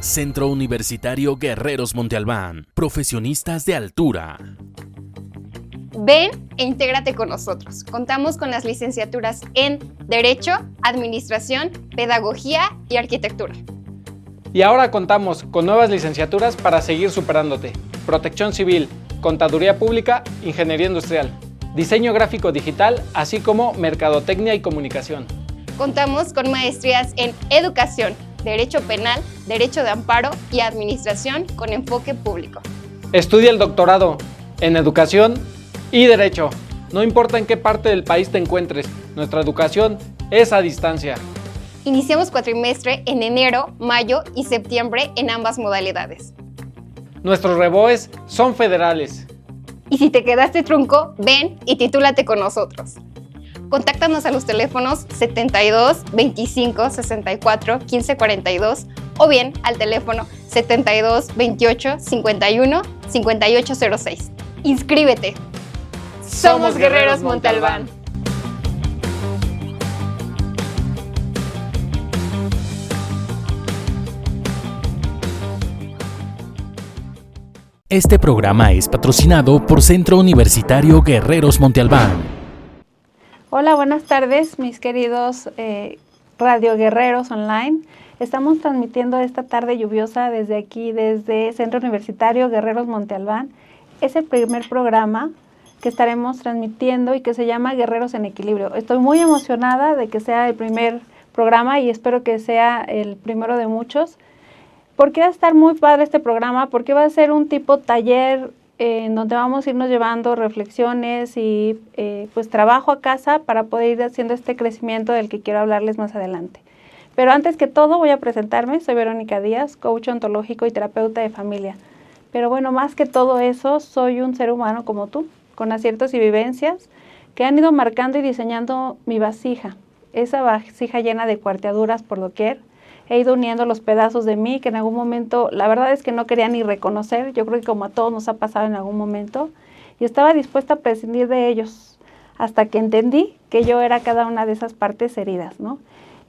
Centro Universitario Guerreros Monte Albán. Profesionistas de altura. Ven e intégrate con nosotros. Contamos con las licenciaturas en Derecho, Administración, Pedagogía y Arquitectura. Y ahora contamos con nuevas licenciaturas para seguir superándote. Protección Civil, Contaduría Pública, Ingeniería Industrial, Diseño Gráfico Digital, así como Mercadotecnia y Comunicación. Contamos con maestrías en Educación, Derecho Penal, Derecho de Amparo y Administración con enfoque público. Estudia el doctorado en Educación y Derecho. No importa en qué parte del país te encuentres, nuestra educación es a distancia. Iniciamos cuatrimestre en enero, mayo y septiembre en ambas modalidades. Nuestros reboes son federales. Y si te quedaste trunco, ven y titúlate con nosotros. Contáctanos a los teléfonos 72 25 64 15 42 o bien al teléfono 72 28 51 58 06. ¡Inscríbete! Somos Guerreros Monte Albán. Este programa es patrocinado por Centro Universitario Guerreros Monte Albán. Hola, buenas tardes, mis queridos Radio Guerreros Online. Estamos transmitiendo esta tarde lluviosa desde aquí, desde Centro Universitario Guerreros Monte Albán. Es el primer programa que estaremos transmitiendo y que se llama Guerreros en Equilibrio. Estoy muy emocionada de que sea el primer programa y espero que sea el primero de muchos. Porque va a estar muy padre este programa, porque va a ser un tipo taller en donde vamos a irnos llevando reflexiones y pues trabajo a casa para poder ir haciendo este crecimiento del que quiero hablarles más adelante. Pero antes que todo voy a presentarme, soy Verónica Díaz, coach ontológico y terapeuta de familia. Pero bueno, más que todo eso, soy un ser humano como tú, con aciertos y vivencias que han ido marcando y diseñando mi vasija, esa vasija llena de cuarteaduras por doquier. He ido uniendo los pedazos de mí que en algún momento, la verdad es que no quería ni reconocer, yo creo que como a todos nos ha pasado en algún momento, y estaba dispuesta a prescindir de ellos, hasta que entendí que yo era cada una de esas partes heridas, ¿no?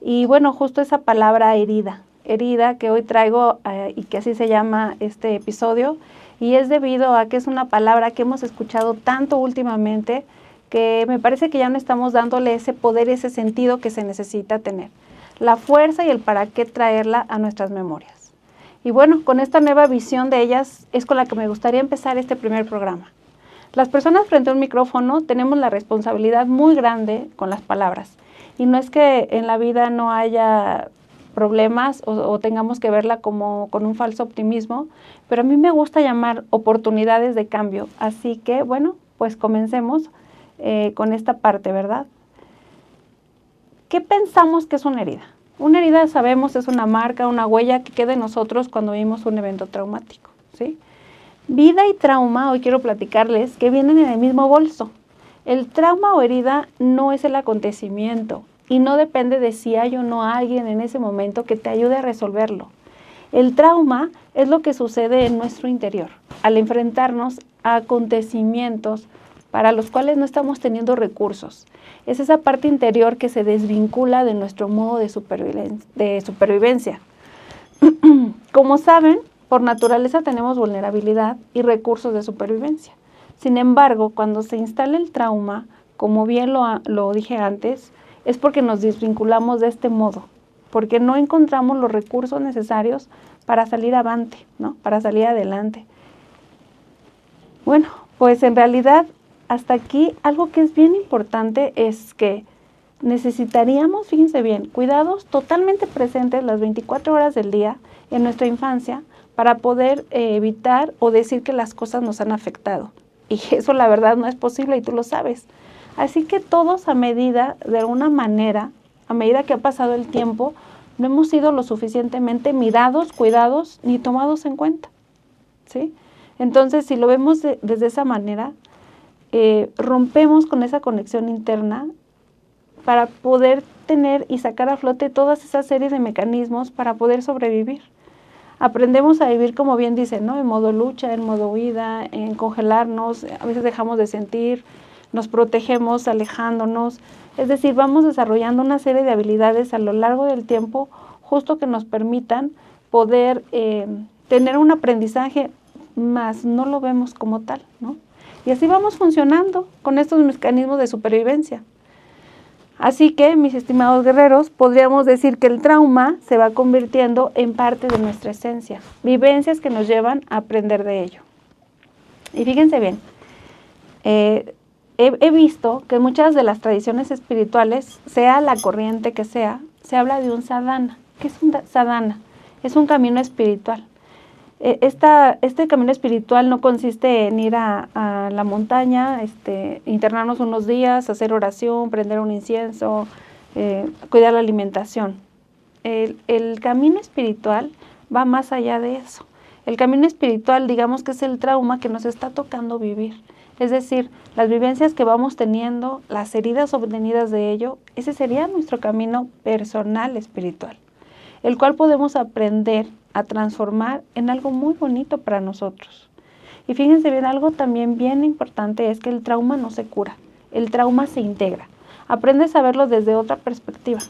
Y bueno, justo esa palabra herida que hoy traigo y que así se llama este episodio, y es debido a que es una palabra que hemos escuchado tanto últimamente, que me parece que ya no estamos dándole ese poder, ese sentido que se necesita tener. La fuerza y el para qué traerla a nuestras memorias. Y bueno, con esta nueva visión de ellas es con la que me gustaría empezar este primer programa. Las personas frente a un micrófono tenemos la responsabilidad muy grande con las palabras. Y no es que en la vida no haya problemas o tengamos que verla como con un falso optimismo, pero a mí me gusta llamar oportunidades de cambio. Así que bueno, pues comencemos con esta parte, ¿verdad? ¿Qué pensamos que es una herida? Una herida, sabemos, es una marca, una huella que queda en nosotros cuando vivimos un evento traumático, ¿sí? Vida y trauma, hoy quiero platicarles, que vienen en el mismo bolso. El trauma o herida no es el acontecimiento y no depende de si hay o no alguien en ese momento que te ayude a resolverlo. El trauma es lo que sucede en nuestro interior al enfrentarnos a acontecimientos para los cuales no estamos teniendo recursos. Es esa parte interior que se desvincula de nuestro modo de supervivencia. Como saben, por naturaleza tenemos vulnerabilidad y recursos de supervivencia. Sin embargo, cuando se instala el trauma, como bien lo dije antes, es porque nos desvinculamos de este modo, porque no encontramos los recursos necesarios para salir avante, ¿no? Para salir adelante. Bueno, pues en realidad hasta aquí algo que es bien importante es que necesitaríamos, fíjense bien, cuidados totalmente presentes las 24 horas del día en nuestra infancia para poder evitar o decir que las cosas nos han afectado. Y eso la verdad no es posible y tú lo sabes. Así que todos a medida, de alguna manera, a medida que ha pasado el tiempo, no hemos sido lo suficientemente mirados, cuidados ni tomados en cuenta, ¿sí? Entonces, si lo vemos desde esa manera, rompemos con esa conexión interna para poder tener y sacar a flote todas esas series de mecanismos para poder sobrevivir. Aprendemos a vivir, como bien dicen, ¿no? En modo lucha, en modo huida, en congelarnos, a veces dejamos de sentir, nos protegemos alejándonos. Es decir, vamos desarrollando una serie de habilidades a lo largo del tiempo justo que nos permitan poder tener un aprendizaje, más no lo vemos como tal, ¿no? Y así vamos funcionando con estos mecanismos de supervivencia. Así que, mis estimados guerreros, podríamos decir que el trauma se va convirtiendo en parte de nuestra esencia, vivencias que nos llevan a aprender de ello. Y fíjense bien, he visto que en muchas de las tradiciones espirituales, sea la corriente que sea, se habla de un sadhana. ¿Qué es un sadhana? Es un camino espiritual. Este camino espiritual no consiste en ir a la montaña, internarnos unos días, hacer oración, prender un incienso, cuidar la alimentación. El camino espiritual va más allá de eso. El camino espiritual, digamos que es el trauma que nos está tocando vivir. Es decir, las vivencias que vamos teniendo, las heridas obtenidas de ello, ese sería nuestro camino personal espiritual, el cual podemos aprender a transformar en algo muy bonito para nosotros. Y fíjense bien, algo también bien importante es que el trauma no se cura, el trauma se integra. Aprendes a verlo desde otra perspectiva,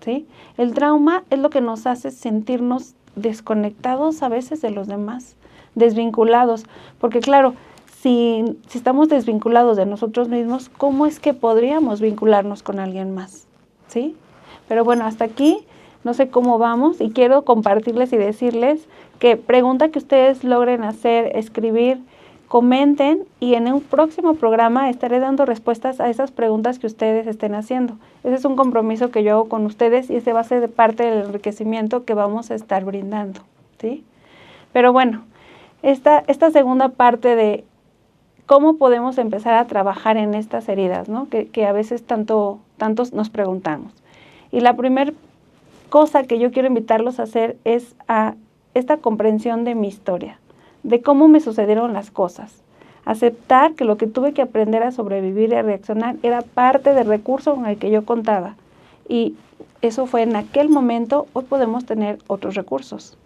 ¿sí? El trauma es lo que nos hace sentirnos desconectados a veces de los demás, desvinculados, porque claro, si estamos desvinculados de nosotros mismos, ¿cómo es que podríamos vincularnos con alguien más? ¿Sí? Pero bueno, hasta aquí no sé cómo vamos y quiero compartirles y decirles que pregunta que ustedes logren hacer, escribir, comenten y en un próximo programa estaré dando respuestas a esas preguntas que ustedes estén haciendo. Ese es un compromiso que yo hago con ustedes y ese va a ser de parte del enriquecimiento que vamos a estar brindando, ¿sí? Pero bueno, esta segunda parte de cómo podemos empezar a trabajar en estas heridas, ¿no? Que a veces tantos nos preguntamos. Y la primera cosa que yo quiero invitarlos a hacer es a esta comprensión de mi historia, de cómo me sucedieron las cosas. Aceptar que lo que tuve que aprender a sobrevivir y a reaccionar era parte del recurso con el que yo contaba. Y eso fue en aquel momento, hoy podemos tener otros recursos.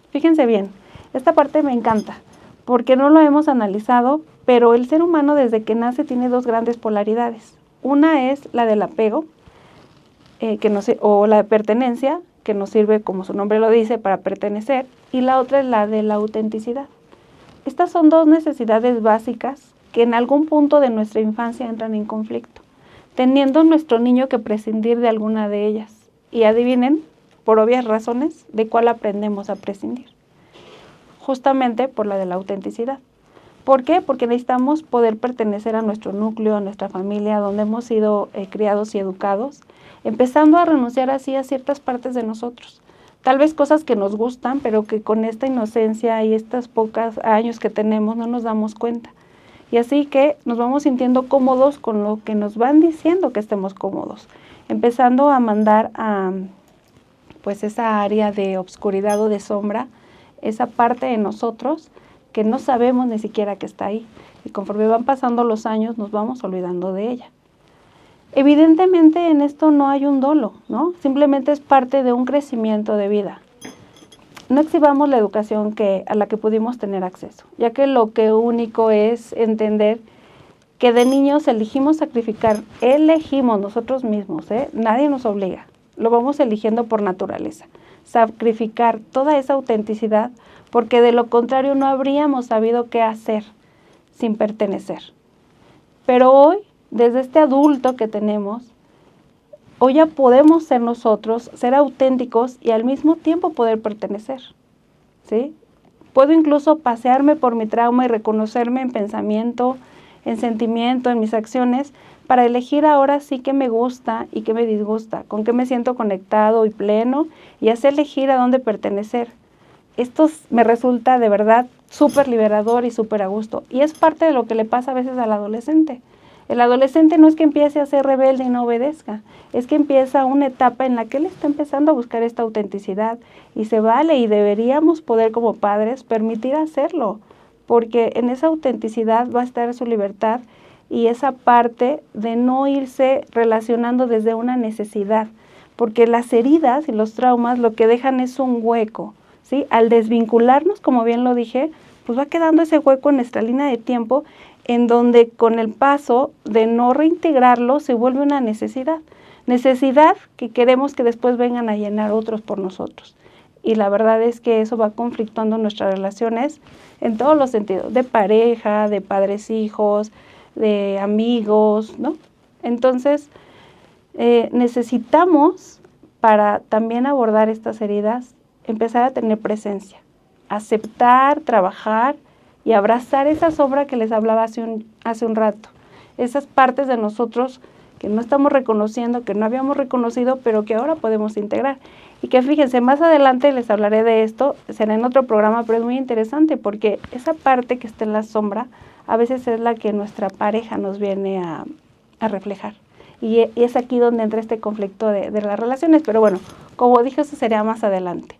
Fíjense bien, esta parte me encanta, porque no lo hemos analizado, pero el ser humano desde que nace tiene dos grandes polaridades. Una es la del apego, o la de pertenencia, que nos sirve, como su nombre lo dice, para pertenecer, y la otra es la de la autenticidad. Estas son dos necesidades básicas que en algún punto de nuestra infancia entran en conflicto, teniendo nuestro niño que prescindir de alguna de ellas. Y adivinen, por obvias razones, de cuál aprendemos a prescindir. Justamente por la de la autenticidad. ¿Por qué? Porque necesitamos poder pertenecer a nuestro núcleo, a nuestra familia, donde hemos sido criados y educados, empezando a renunciar así a ciertas partes de nosotros. Tal vez cosas que nos gustan, pero que con esta inocencia y estos pocos años que tenemos no nos damos cuenta. Y así que nos vamos sintiendo cómodos con lo que nos van diciendo que estemos cómodos, empezando a mandar a pues esa área de obscuridad o de sombra, esa parte de nosotros que no sabemos ni siquiera que está ahí. Y conforme van pasando los años nos vamos olvidando de ella. Evidentemente en esto no hay un dolo, ¿no? Simplemente es parte de un crecimiento de vida. No exhibamos la educación a la que pudimos tener acceso, ya que lo que único es entender que de niños elegimos nosotros mismos, nadie nos obliga, lo vamos eligiendo por naturaleza, sacrificar toda esa autenticidad, porque de lo contrario no habríamos sabido qué hacer sin pertenecer. Pero hoy, desde este adulto que tenemos, hoy ya podemos ser nosotros, ser auténticos y al mismo tiempo poder pertenecer, ¿sí? Puedo incluso pasearme por mi trauma y reconocerme en pensamiento, en sentimiento, en mis acciones, para elegir ahora sí qué me gusta y qué me disgusta, con qué me siento conectado y pleno, y así elegir a dónde pertenecer. Esto me resulta de verdad súper liberador y súper a gusto. Y es parte de lo que le pasa a veces al adolescente. El adolescente no es que empiece a ser rebelde y no obedezca, es que empieza una etapa en la que él está empezando a buscar esta autenticidad y se vale y deberíamos poder como padres permitir hacerlo, porque en esa autenticidad va a estar su libertad y esa parte de no irse relacionando desde una necesidad, porque las heridas y los traumas lo que dejan es un hueco, ¿sí? Al desvincularnos, como bien lo dije, pues va quedando ese hueco en nuestra línea de tiempo en donde con el paso de no reintegrarlo se vuelve una necesidad que queremos que después vengan a llenar otros por nosotros. y la verdad es que eso va conflictuando nuestras relaciones en todos los sentidos, de pareja, de padres-hijos, de amigos, ¿no? Entonces, necesitamos, para también abordar estas heridas, empezar a tener presencia, aceptar, trabajar y abrazar esa sombra que les hablaba hace un rato, esas partes de nosotros que no estamos reconociendo, que no habíamos reconocido, pero que ahora podemos integrar. Y que fíjense, más adelante les hablaré de esto, será en otro programa, pero es muy interesante porque esa parte que está en la sombra a veces es la que nuestra pareja nos viene a reflejar. Y es aquí donde entra este conflicto de las relaciones, pero bueno, como dije, eso sería más adelante.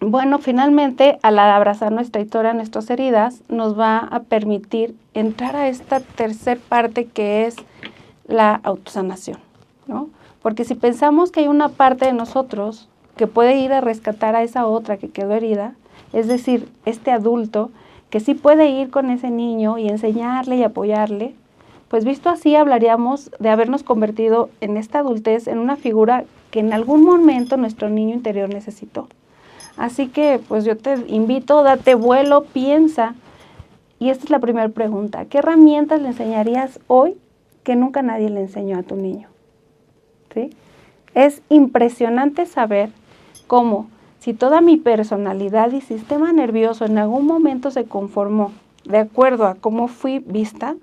Bueno, finalmente, al abrazar nuestra historia, nuestras heridas, nos va a permitir entrar a esta tercer parte que es la autosanación, ¿no? Porque si pensamos que hay una parte de nosotros que puede ir a rescatar a esa otra que quedó herida, es decir, este adulto que sí puede ir con ese niño y enseñarle y apoyarle, pues visto así hablaríamos de habernos convertido en esta adultez en una figura que en algún momento nuestro niño interior necesitó. Así que pues yo te invito, date vuelo, piensa. Y esta es la primera pregunta. ¿Qué herramientas le enseñarías hoy que nunca nadie le enseñó a tu niño? ¿Sí? Es impresionante saber cómo, si toda mi personalidad y sistema nervioso en algún momento se conformó de acuerdo a cómo fui vista,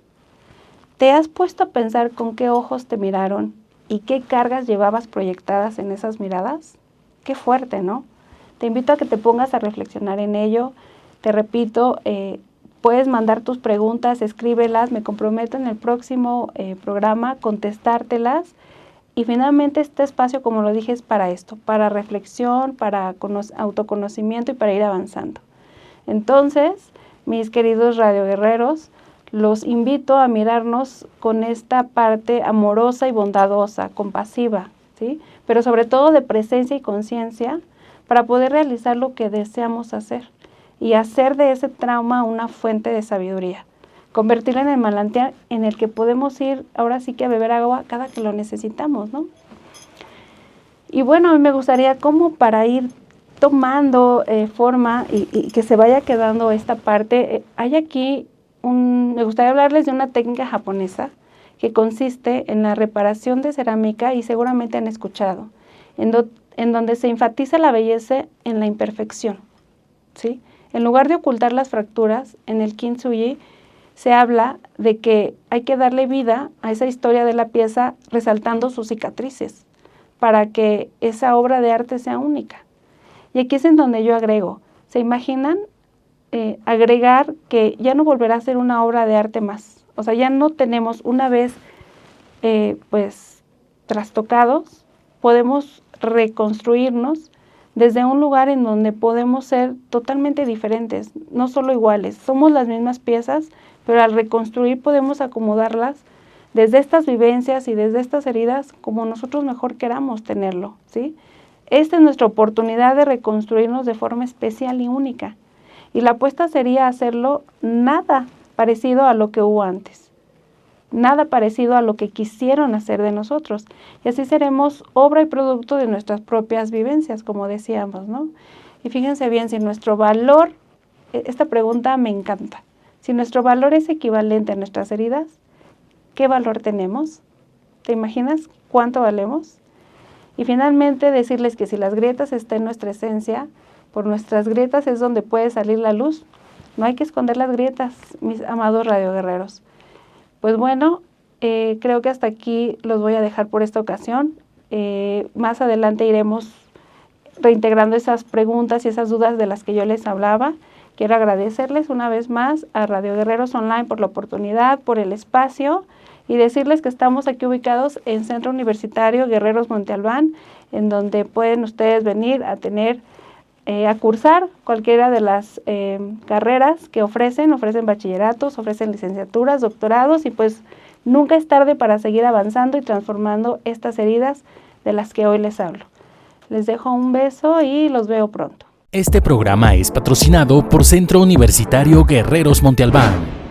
¿te has puesto a pensar con qué ojos te miraron y qué cargas llevabas proyectadas en esas miradas? Qué fuerte, ¿no? Te invito a que te pongas a reflexionar en ello. Te repito, puedes mandar tus preguntas, escríbelas, me comprometo en el próximo programa contestártelas. Y finalmente este espacio, como lo dije, es para esto, para reflexión, para autoconocimiento y para ir avanzando. Entonces, mis queridos radioguerreros, los invito a mirarnos con esta parte amorosa y bondadosa, compasiva, ¿sí? Pero sobre todo de presencia y conciencia para poder realizar lo que deseamos hacer y hacer de ese trauma una fuente de sabiduría. Convertirlo en el manantial en el que podemos ir ahora sí que a beber agua cada que lo necesitamos, ¿no? Y bueno, a mí me gustaría como para ir tomando forma y que se vaya quedando esta parte, hay aquí me gustaría hablarles de una técnica japonesa que consiste en la reparación de cerámica y seguramente han escuchado, en donde se enfatiza la belleza en la imperfección, ¿sí? En lugar de ocultar las fracturas, en el kintsugi se habla de que hay que darle vida a esa historia de la pieza resaltando sus cicatrices para que esa obra de arte sea única. Y aquí es en donde yo agrego, ¿se imaginan agregar que ya no volverá a ser una obra de arte más? O sea, ya no tenemos una vez pues trastocados, podemos reconstruirnos desde un lugar en donde podemos ser totalmente diferentes, no solo iguales, somos las mismas piezas, pero al reconstruir podemos acomodarlas desde estas vivencias y desde estas heridas como nosotros mejor queramos tenerlo, ¿sí? Esta es nuestra oportunidad de reconstruirnos de forma especial y única. Y la apuesta sería hacerlo nada parecido a lo que hubo antes, nada parecido a lo que quisieron hacer de nosotros. Y así seremos obra y producto de nuestras propias vivencias, como decíamos, ¿no? Y fíjense bien, si nuestro valor, esta pregunta me encanta, si nuestro valor es equivalente a nuestras heridas, ¿qué valor tenemos? ¿Te imaginas cuánto valemos? Y finalmente decirles que si las grietas están en nuestra esencia, por nuestras grietas es donde puede salir la luz. No hay que esconder las grietas, mis amados radioguerreros. Pues bueno, creo que hasta aquí los voy a dejar por esta ocasión. Más adelante iremos reintegrando esas preguntas y esas dudas de las que yo les hablaba. Quiero agradecerles una vez más a Radio Guerreros Online por la oportunidad, por el espacio y decirles que estamos aquí ubicados en Centro Universitario Guerreros Montalbán, en donde pueden ustedes venir a a cursar cualquiera de las carreras que ofrecen bachilleratos, ofrecen licenciaturas, doctorados y pues nunca es tarde para seguir avanzando y transformando estas heridas de las que hoy les hablo. Les dejo un beso y los veo pronto. Este programa es patrocinado por Centro Universitario Guerreros Montalbán.